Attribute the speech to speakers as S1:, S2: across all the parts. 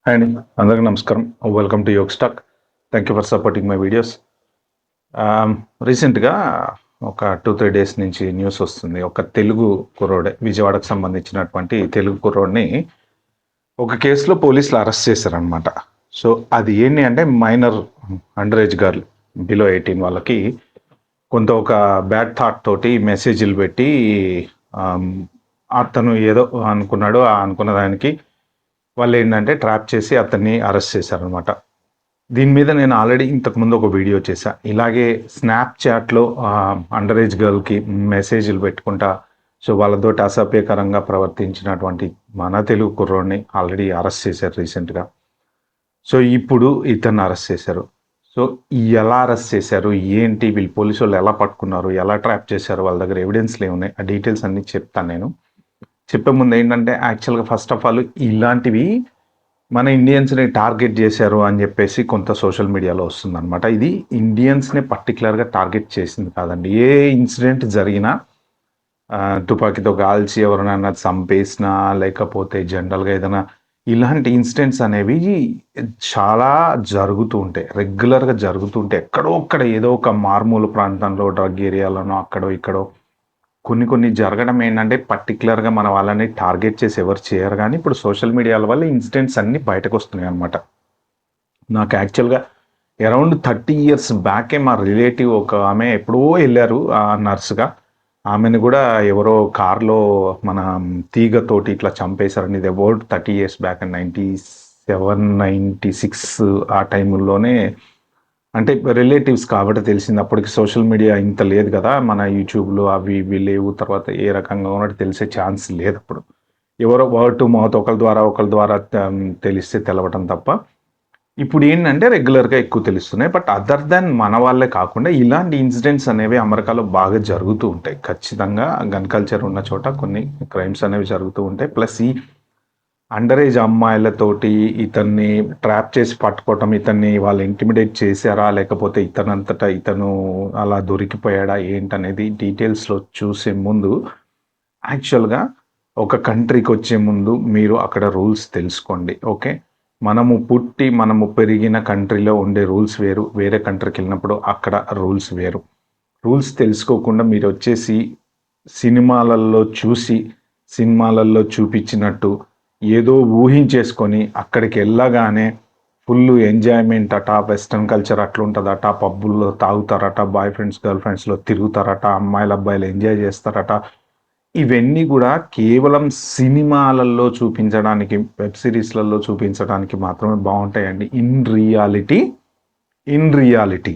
S1: Hi అండి, అందరికీ నమస్కారం. Welcome to Yog Stack. Thank you for supporting my videos. రీసెంట్గా ఒక 2-3 డేస్ నుంచి న్యూస్ వస్తుంది. ఒక తెలుగు కుర్రోడే, విజయవాడకు సంబంధించినటువంటి తెలుగు కుర్రోడ్ని ఒక కేసులో పోలీసులు అరెస్ట్ చేశారనమాట. సో అది ఏంటి అంటే minor under age girl, below 18 వాళ్ళకి కొంత ఒక బ్యాడ్ థాట్ తోటి మెసేజ్లు పెట్టి అతను ఏదో అనుకున్నాడు, అనుకున్న దానికి వాళ్ళు ఏంటంటే ట్రాప్ చేసి అతన్ని అరెస్ట్ చేశారనమాట. దీని మీద నేను ఆల్రెడీ ఇంతకుముందు ఒక వీడియో చేశా. ఇలాగే స్నాప్చాట్లో అండర్ ఏజ్ గర్ల్కి మెసేజ్లు పెట్టుకుంటా సో వాళ్ళతోటి అసభ్యకరంగా ప్రవర్తించినటువంటి మన తెలుగు కుర్రోడ్ని ఆల్రెడీ అరెస్ట్ చేశారు రీసెంట్గా. సో ఇప్పుడు ఇతన్ని అరెస్ట్ చేశారు. సో ఎలా అరెస్ట్ చేశారు, ఏంటి, వీళ్ళు పోలీసు వాళ్ళు ఎలా పట్టుకున్నారు, ఎలా ట్రాప్ చేశారు, వాళ్ళ దగ్గర ఎవిడెన్స్లు ఏమున్నాయి, ఆ డీటెయిల్స్ అన్నీ చెప్తాను. నేను చెప్పే ముందు ఏంటంటే యాక్చువల్గా ఫస్ట్ ఆఫ్ ఆల్ ఇలాంటివి మన ఇండియన్స్ని టార్గెట్ చేశారు అని చెప్పేసి కొంత సోషల్ మీడియాలో వస్తుందన్నమాట. ఇది ఇండియన్స్ని పర్టికులర్గా టార్గెట్ చేసింది కాదండి. ఏ ఇన్సిడెంట్ జరిగినా తుపాకీతో కాల్చి ఎవరినైనా చంపేసినా లేకపోతే జనరల్గా ఏదైనా ఇలాంటి ఇన్సిడెంట్స్ అనేవి చాలా జరుగుతూ ఉంటాయి, రెగ్యులర్గా జరుగుతూ ఉంటాయి. ఎక్కడో ఒక్కడ ఏదో ఒక మారుమూల ప్రాంతంలో డ్రగ్ ఏరియాలోనో అక్కడో ఇక్కడో కొన్ని జరగడం ఏంటంటే పర్టికులర్గా మన వాళ్ళని టార్గెట్ చేసి ఎవరు చేయరు. కానీ ఇప్పుడు సోషల్ మీడియాల వల్ల ఇన్సిడెంట్స్ అన్నీ బయటకు వస్తున్నాయి అనమాట. నాకు యాక్చువల్గా అరౌండ్ 30 years బ్యాకే మా రిలేటివ్ ఒక ఆమె ఎప్పుడో వెళ్ళారు నర్సుగా. ఆమెను కూడా ఎవరో కార్లో మన తీగతోటి ఇట్లా చంపేశారని. ఇది అబౌట్ 30 years బ్యాక్, 97, 96 ఆ టైంలోనే. అంటే రిలేటివ్స్ కాబట్టి తెలిసింది. అప్పటికి సోషల్ మీడియా ఇంత లేదు కదా, మన యూట్యూబ్లో అవి ఇవి లేవు. తర్వాత ఏ రకంగా ఉన్నట్టు తెలిసే ఛాన్స్ లేదు అప్పుడు. ఎవరో వర్డ్ టు మౌత్ ఒకరి ద్వారా తెలిస్తే తెలవటం తప్ప. ఇప్పుడు ఏంటంటే రెగ్యులర్గా ఎక్కువ తెలుస్తున్నాయి. బట్ అదర్ దాన్ మన వాళ్ళే కాకుండా ఇలాంటి ఇన్సిడెంట్స్ అనేవి అమెరికాలో బాగా జరుగుతూ ఉంటాయి. ఖచ్చితంగా గన్ కల్చర్ ఉన్న చోట కొన్ని క్రైమ్స్ అనేవి జరుగుతూ ఉంటాయి. ప్లస్ ఈ అండర్ ఏజ్ అమ్మాయిలతోటి ఇతన్ని ట్రాప్ చేసి పట్టుకోవటం, ఇతన్ని వాళ్ళు ఇంటిమిడేట్ చేశారా లేకపోతే ఇతనంతటా ఇతను అలా దొరికిపోయాడా ఏంటనేది డీటెయిల్స్లో చూసే ముందు యాక్చువల్గా ఒక కంట్రీకి వచ్చే ముందు మీరు అక్కడ రూల్స్ తెలుసుకోండి. ఓకే, మనము పెరిగిన కంట్రీలో ఉండే రూల్స్ వేరు, వేరే కంట్రీకి వెళ్ళినప్పుడు అక్కడ రూల్స్ వేరు. రూల్స్ తెలుసుకోకుండా మీరు వచ్చేసి సినిమాలలో చూపించినట్టు ఏదో ఊహించేసుకొని అక్కడికి వెళ్ళగానే ఫుల్ ఎంజాయ్మెంట్ అట, వెస్ట్రన్ కల్చర్ అట్లుంటుందట, పబ్బుల్లో తాగుతారట, బాయ్ ఫ్రెండ్స్ గర్ల్ ఫ్రెండ్స్లో తిరుగుతారట, అబ్బాయిలు ఎంజాయ్ చేస్తారట. ఇవన్నీ కూడా కేవలం సినిమాలలో చూపించడానికి, వెబ్ సిరీస్లలో చూపించడానికి మాత్రమే బాగుంటాయండి. ఇన్ రియాలిటీ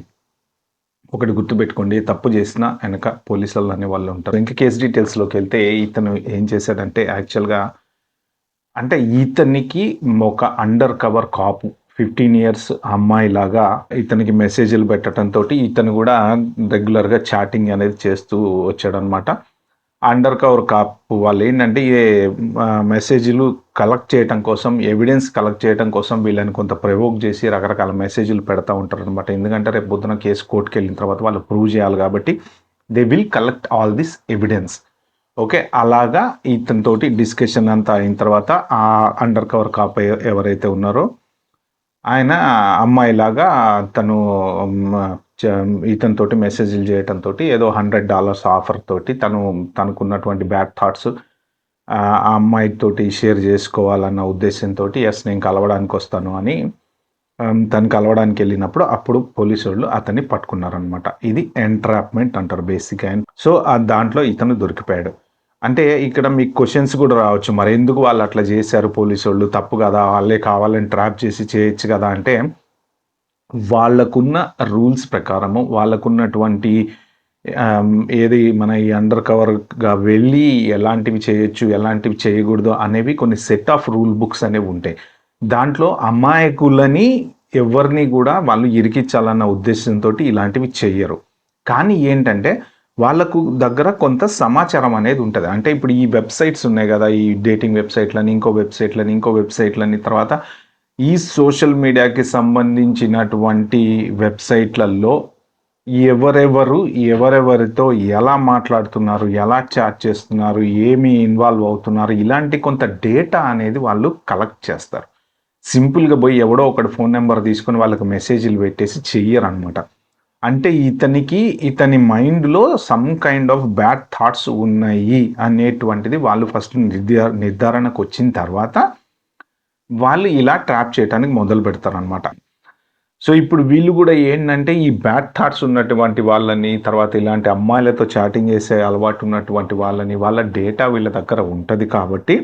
S1: ఒకటి గుర్తుపెట్టుకోండి, తప్పు చేసినా వెనక పోలీసులు అనే వాళ్ళు ఉంటారు. ఇంకా కేసు డీటెయిల్స్లోకి వెళ్తే ఇతను ఏం చేశాడంటే యాక్చువల్గా అంటే ఇతనికి ఒక అండర్ కవర్ కాపు 15 years అమ్మాయిలాగా ఇతనికి మెసేజ్లు పెట్టడంతో ఇతను కూడా రెగ్యులర్గా చాటింగ్ అనేది చేస్తూ వచ్చాడనమాట. అండర్ కవర్ కాపు వాళ్ళు ఏంటంటే మెసేజ్లు కలెక్ట్ చేయడం కోసం, ఎవిడెన్స్ కలెక్ట్ చేయడం కోసం వీళ్ళని కొంత ప్రవోక్ చేసి రకరకాల మెసేజ్లు పెడతా ఉంటారు అనమాట. ఎందుకంటే రేపు పొద్దున కేసు కోర్టుకి వెళ్ళిన తర్వాత వాళ్ళు ప్రూవ్ చేయాలి కాబట్టి they will collect all this evidence. Okay, అలాగా ఇతనితోటి డిస్కషన్ అంతా అయిన తర్వాత ఆ అండర్ కవర్ కాపు ఎవరైతే ఉన్నారో ఆయన అమ్మాయిలాగా తను ఇతనితోటి మెసేజ్లు చేయటంతో ఏదో $100 ఆఫర్ తోటి తనకున్నటువంటి బ్యాడ్ థాట్స్ ఆ అమ్మాయితోటి షేర్ చేసుకోవాలన్న ఉద్దేశంతో నేను కలవడానికి వస్తాను అని తను కలవడానికి వెళ్ళినప్పుడు అప్పుడు పోలీసు వాళ్ళు అతన్ని పట్టుకున్నారనమాట. ఇది ఎంట్రాప్మెంట్ అంటారు బేసిక్గా. సో దాంట్లో ఇతను దొరికిపోయాడు. అంటే ఇక్కడ మీకు క్వశ్చన్స్ కూడా రావచ్చు, మరి ఎందుకు వాళ్ళు అట్లా చేశారు పోలీసు వాళ్ళు, తప్పు కదా, వాళ్ళే కావాలని ట్రాప్ చేసి చేయొచ్చు కదా అంటే, వాళ్ళకున్న రూల్స్ ప్రకారము వాళ్ళకున్నటువంటి ఏది మన ఈ అండర్ కవర్గా వెళ్ళి ఎలాంటివి చేయొచ్చు ఎలాంటివి చేయకూడదు అనేవి కొన్ని సెట్ ఆఫ్ రూల్ బుక్స్ అనేవి ఉంటాయి. దాంట్లో అమాయకులని ఎవరిని కూడా వాళ్ళు ఇరికించాలన్న ఉద్దేశంతో ఇలాంటివి చెయ్యరు. కానీ ఏంటంటే వాళ్ళకు దగ్గర కొంత సమాచారం అనేది ఉంటుంది. అంటే ఇప్పుడు ఈ వెబ్సైట్స్ ఉన్నాయి కదా, ఈ డేటింగ్ వెబ్సైట్లని, ఇంకో వెబ్సైట్లని, తర్వాత ఈ సోషల్ మీడియాకి సంబంధించినటువంటి వెబ్సైట్లలో ఎవరెవరితో ఎలా మాట్లాడుతున్నారు, ఎలా చాట్ చేస్తున్నారు, ఏమి ఇన్వాల్వ్ అవుతున్నారు, ఇలాంటి కొంత డేటా అనేది వాళ్ళు కలెక్ట్ చేస్తారు. సింపుల్గా పోయి ఎవడో ఒకటి ఫోన్ నెంబర్ తీసుకొని వాళ్ళకి మెసేజ్లు పెట్టేసి చెయ్యరు అనమాట. అంటే ఇతని మైండ్లో some kind of bad thoughts ఉన్నాయి అనేటువంటిది వాళ్ళు ఫస్ట్ నిర్ధారణకు వచ్చిన తర్వాత వాళ్ళు ఇలా ట్రాప్ చేయడానికి మొదలు పెడతారు అనమాట. సో ఇప్పుడు వీళ్ళు కూడా ఏంటంటే ఈ బ్యాడ్ థాట్స్ ఉన్నటువంటి వాళ్ళని, తర్వాత ఇలాంటి అమ్మాయిలతో చాటింగ్ చేసే అలవాటు ఉన్నటువంటి వాళ్ళని, వాళ్ళ డేటా వీళ్ళ దగ్గర ఉంటుంది కాబట్టి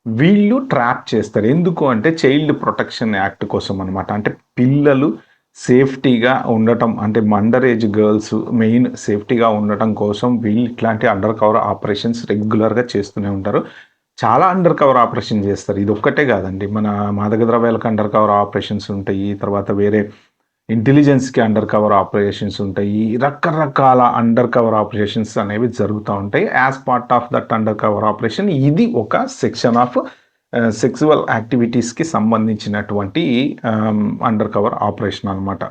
S1: వీళ్ళు ట్రాప్ చేస్తారు. ఎందుకు అంటే చైల్డ్ ప్రొటెక్షన్ యాక్ట్ కోసం అనమాట. అంటే పిల్లలు సేఫ్టీగా ఉండటం, అంటే అండర్ ఏజ్ గర్ల్స్ మెయిన్ సేఫ్టీగా ఉండటం కోసం వీళ్ళు ఇట్లాంటి అండర్ కవర్ ఆపరేషన్స్ రెగ్యులర్గా చేస్తూనే ఉంటారు. చాలా అండర్ కవర్ ఆపరేషన్ చేస్తారు. ఇది ఒక్కటే కాదండి, మన మాదక ద్రవ్యాలకు అండర్ కవర్ ఆపరేషన్స్ ఉంటాయి, తర్వాత వేరే ఇంటెలిజెన్స్కి అండర్ కవర్ ఆపరేషన్స్ ఉంటాయి, రకరకాల అండర్ కవర్ ఆపరేషన్స్ అనేవి జరుగుతూ ఉంటాయి. As part of that under cover operation ఇది ఒక సెక్షన్ ఆఫ్ సెక్సువల్ యాక్టివిటీస్కి సంబంధించినటువంటి అండర్ కవర్ ఆపరేషన్ అనమాట.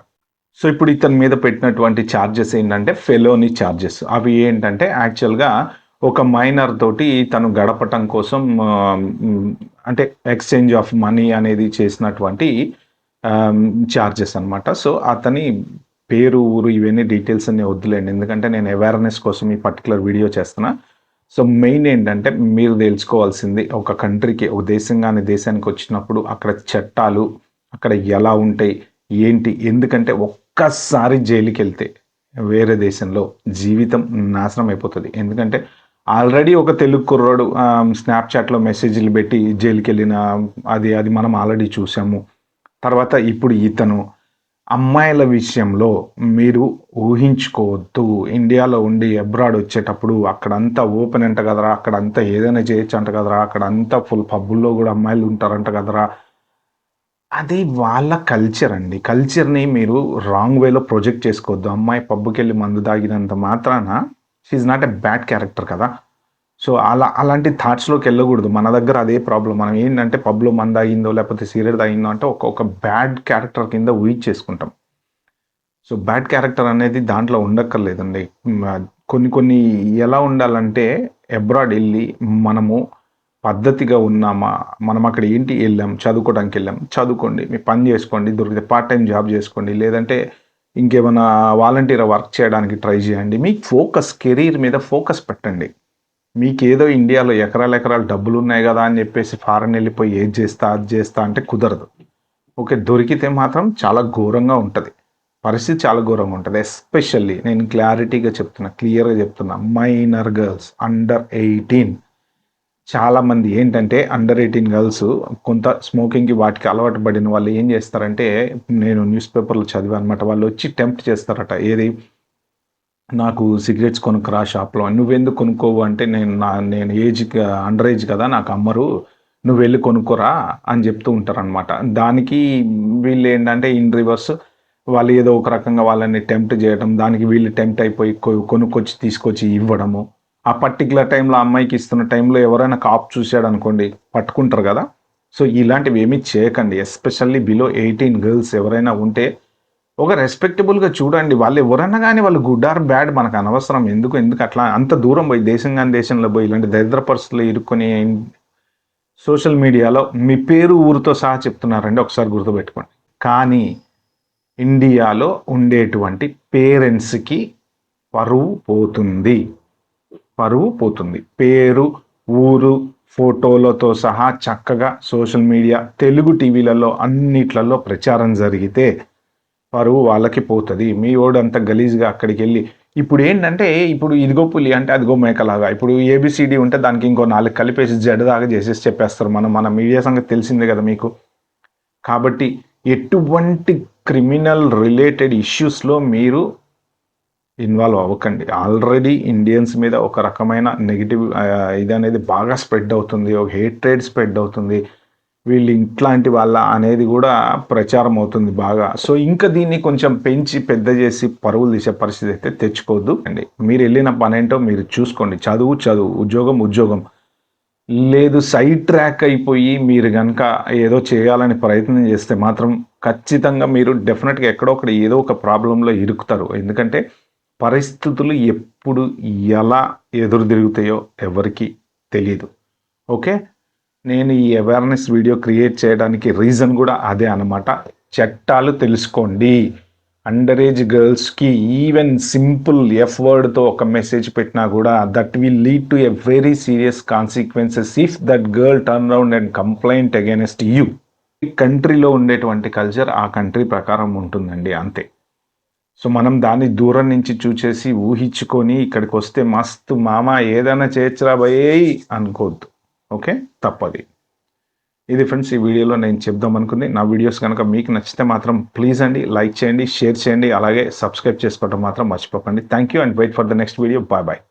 S1: సో ఇప్పుడు ఇతని మీద పెట్టినటువంటి ఛార్జెస్ ఏంటంటే ఫెలోని ఛార్జెస్. అవి ఏంటంటే యాక్చువల్గా ఒక మైనర్ తోటి తను గడపటం కోసం అంటే ఎక్స్చేంజ్ ఆఫ్ మనీ అనేది చేసినటువంటి ఛార్జెస్ అనమాట. సో అతని పేరు, ఊరు, ఇవన్నీ డీటెయిల్స్ అన్నీ వద్దులేండి, ఎందుకంటే నేను అవేర్నెస్ కోసం ఈ పర్టికులర్ వీడియో చేస్తున్నా. సో మెయిన్ ఏంటంటే మీరు తెలుసుకోవాల్సింది, ఒక కంట్రీకి, ఒక దేశానికి వచ్చినప్పుడు అక్కడ చట్టాలు అక్కడ ఎలా ఉంటాయి ఏంటి. ఎందుకంటే ఒక్కసారి జైలుకి వెళ్తే వేరే దేశంలో జీవితం నాశనం అయిపోతుంది. ఎందుకంటే ఆల్రెడీ ఒక తెలుగు కుర్రాడు స్నాప్చాట్లో మెసేజ్లు పెట్టి జైలుకి వెళ్ళిన అది మనం ఆల్రెడీ చూసాము. తర్వాత ఇప్పుడు ఇతను అమ్మాయిల విషయంలో మీరు ఊహించుకోవద్దు. ఇండియాలో ఉండి అబ్రాడ్ వచ్చేటప్పుడు అక్కడంతా ఓపెన్ అంట కదరా, అక్కడంతా ఏదైనా చేయొచ్చు అంట కదరా, అక్కడంతా ఫుల్ పబ్బుల్లో కూడా అమ్మాయిలు ఉంటారంట కదరా. అది వాళ్ళ కల్చర్ అండి. కల్చర్ని మీరు రాంగ్ వేలో ప్రొజెక్ట్ చేసుకోవద్దు. అమ్మాయి పబ్బుకి వెళ్ళి మందు తాగినంత మాత్రాన she's not a bad character కదా. సో అలాంటి థాట్స్లోకి వెళ్ళకూడదు. మన దగ్గర అదే ప్రాబ్లం. మనం ఏంటంటే పబ్లో మందు తాగిందో లేకపోతే సిగరెట్ తాగిందో అంటే ఒక బ్యాడ్ క్యారెక్టర్ కింద ఊహించేసుకుంటాం. సో బ్యాడ్ క్యారెక్టర్ అనేది దాంట్లో ఉండక్కర్లేదండి. కొన్ని ఎలా ఉండాలంటే అబ్రాడ్ వెళ్ళి మనము పద్ధతిగా ఉన్నామా, మనం అక్కడ ఏంటి వెళ్ళాం, చదువుకోవడానికి వెళ్ళాం, చదువుకోండి, మీ పని చేసుకోండి, దొరికితే పార్ట్ టైం జాబ్ చేసుకోండి, లేదంటే ఇంకేమైనా వాలంటీర్ వర్క్ చేయడానికి ట్రై చేయండి. మీకు ఫోకస్, కెరీర్ మీద ఫోకస్ పెట్టండి. మీకు ఏదో ఇండియాలో ఎకరాలు డబ్బులు ఉన్నాయి కదా అని చెప్పేసి ఫారెన్ వెళ్ళిపోయి ఏది చేస్తా అది చేస్తా అంటే కుదరదు. ఓకే, దొరికితే మాత్రం చాలా ఘోరంగా ఉంటుంది, పరిస్థితి చాలా ఘోరంగా ఉంటుంది. ఎస్పెషల్లీ నేను క్లారిటీగా చెప్తున్నా, క్లియర్గా చెప్తున్నా, మైనర్ గర్ల్స్ అండర్ 18. చాలామంది ఏంటంటే అండర్ 18 గర్ల్స్ కొంత స్మోకింగ్కి వాటికి అలవాటు పడిన వాళ్ళు ఏం చేస్తారంటే, నేను న్యూస్ పేపర్లో చదివా అనమాట, వాళ్ళు వచ్చి టెంప్ట్ చేస్తారట. ఏది, నాకు సిగరెట్స్ కొనుక్కురా షాప్లో. నువ్వెందుకు కొనుక్కోవు అంటే, నేను అండర్ ఏజ్ కదా, నాకు అమ్మరు, నువ్వు వెళ్ళి కొనుక్కోరా అని చెప్తూ ఉంటారనమాట. దానికి వీళ్ళు ఏంటంటే ఇన్ రివర్స్ వాళ్ళు ఏదో ఒక రకంగా వాళ్ళని టెంప్ట్ చేయడం, దానికి వీళ్ళు టెంప్ట్ అయిపోయి కొనుక్కొచ్చి తీసుకొచ్చి ఇవ్వడము. ఆ పర్టికులర్ టైంలో అమ్మాయికి ఇస్తున్న టైంలో ఎవరైనా కాప్ చూశాడు అనుకోండి, పట్టుకుంటారు కదా. సో ఇలాంటివి ఏమీ చేయకండి. ఎస్పెషల్లీ బిలో 18 గర్ల్స్ ఎవరైనా ఉంటే ఒక రెస్పెక్టబుల్గా చూడండి. వాళ్ళు ఎవరైనా కానీ వాళ్ళు గుడ్ ఆర్ బ్యాడ్ మనకు అనవసరం. ఎందుకు అట్లా అంత దూరం పోయి దేశంలో పోయి ఇలాంటి దరిద్ర పరిస్థితులు ఇరుక్కొని సోషల్ మీడియాలో మీ పేరు ఊరితో సహా చెప్తున్నారండి, ఒకసారి గుర్తుపెట్టుకోండి. కానీ ఇండియాలో ఉండేటువంటి పేరెంట్స్కి పరువు పోతుంది. పేరు, ఊరు, ఫోటోలతో సహా చక్కగా సోషల్ మీడియా, తెలుగు టీవీలలో అన్నిట్లలో ప్రచారం జరిగితే పరువు వాళ్ళకి పోతుంది. మీ వాడు అంత గలీజ్గా అక్కడికి వెళ్ళి, ఇప్పుడు ఏంటంటే ఇప్పుడు ఇదిగో పులి అంటే అదిగో మేకలాగా, ఇప్పుడు ఏబిసిడి ఉంటే దానికి ఇంకో 4 కలిపేసి జడదాగా చేసేసి చెప్పేస్తారు. మన మీడియా సంగతి తెలిసిందే కదా మీకు. కాబట్టి ఎటువంటి క్రిమినల్ రిలేటెడ్ ఇష్యూస్లో మీరు ఇన్వాల్వ్ అవ్వకండి. ఆల్రెడీ ఇండియన్స్ మీద ఒక రకమైన నెగిటివ్ ఇది అనేది బాగా స్ప్రెడ్ అవుతుంది, ఒక హేట్రేడ్ స్ప్రెడ్ అవుతుంది, వీళ్ళు ఇట్లాంటి వాళ్ళ అనేది కూడా ప్రచారం అవుతుంది బాగా. సో ఇంకా దీన్ని కొంచెం పెంచి పెద్ద చేసి పరువులు తీసే పరిస్థితి అయితే తెచ్చుకోవద్దు అండి. మీరు వెళ్ళిన పని ఏంటో మీరు చూసుకోండి. చదువు, ఉద్యోగం లేదు, సైడ్ ట్రాక్ అయిపోయి మీరు కనుక ఏదో చేయాలని ప్రయత్నం చేస్తే మాత్రం ఖచ్చితంగా మీరు డెఫినెట్గా ఎక్కడో ఒకటి ఏదో ఒక ప్రాబ్లంలో ఇరుకుతారు. ఎందుకంటే పరిస్థితులు ఎప్పుడు ఎలా ఎదురు తిరుగుతాయో ఎవరికి తెలియదు. ఓకే, నేను ఈ అవేర్నెస్ వీడియో క్రియేట్ చేయడానికి రీజన్ కూడా అదే అనమాట. చట్టాలు తెలుసుకోండి. అండర్ ఏజ్ గర్ల్స్కి ఈవెన్ సింపుల్ ఎఫ్ వర్డ్తో ఒక మెసేజ్ పెట్టినా కూడా that will lead to a very serious consequences if that girl turn round and complaint against you. కంట్రీలో ఉండేటువంటి కల్చర్ ఆ కంట్రీ ప్రకారం ఉంటుందండి, అంతే. సో మనం దాన్ని దూరం నుంచి చూసేసి ఊహించుకొని ఇక్కడికి వస్తే మస్తు మామ ఏదైనా చేయొచ్చురా భయ్ అనుకోవద్దు. ఓకే, తప్పది. ఇది ఫ్రెండ్స్ ఈ వీడియోలో నేను చెప్దాం అనుకుంది. నా వీడియోస్ కనుక మీకు నచ్చితే మాత్రం ప్లీజ్ అండి లైక్ చేయండి, షేర్ చేయండి, అలాగే సబ్స్క్రైబ్ చేసుకోవడం మాత్రం మర్చిపోకండి. Thank you and wait for the next video. Bye bye.